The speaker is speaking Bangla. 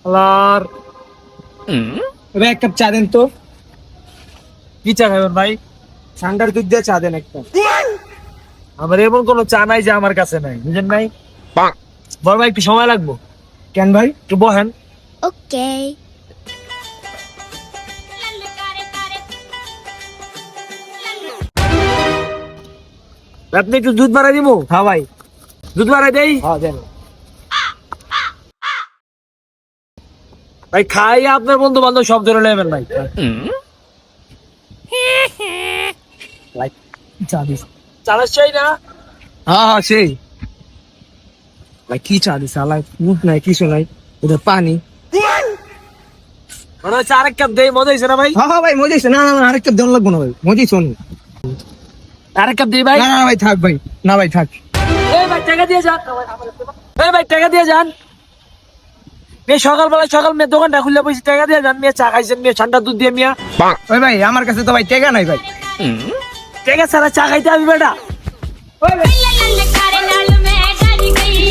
আর ভাই এক কাপ চা দেন তো। কি চা খাবেন ভাই? ঠান্ডার দুধ দিয়ে চা দেন একটা। আমার এমন কোনো চা নাই যে আমার কাছে নাই, বুঝেন নাই? বড় ভাই একটু সময় লাগবো, কেন ভাই? একটু বহেন। Okay. আপনি একটু দুধ বাড়াই দিব? হ্যাঁ ভাই। দুধ বাড়াই দেই হ্যাঁ দেন। ভাই। খাই আপনার বন্ধু বান্ধব সব ধরে নেবেন ভাই। ভাই চা দিস। চালাস চাই না? হ্যাঁ সেই ভাই কি চা দিস আলাই, দুধ নাই কিছু নাই, ওদের পানি। মনে হচ্ছে আরেক কাপ দেই, মজা হয়েছে না ভাই? হ্যাঁ ভাই মজা হয়েছে। না না আরেক কাপ দেন লাগবো না ভাই, মজাই শোন। আরেক কাপ দেই ভাই। না না ভাই থাক ভাই, না ভাই থাক। এই ভাই টাকা দিয়ে যান। এই ভাই টাকা দিয়ে যান। মেয়ে সকাল মেয়ে দোকানটা খুলে বসে টাকা দিয়ে যান। মেয়ে চা খাইছেন, মেয়ে ঠান্ডা দুধ দিয়ে মিয়া। ওই ভাই আমার কাছে তো ভাই টেকা নাই ভাই। টাকা ছাড়া চা খাইতে আমি বেটা। La la la la la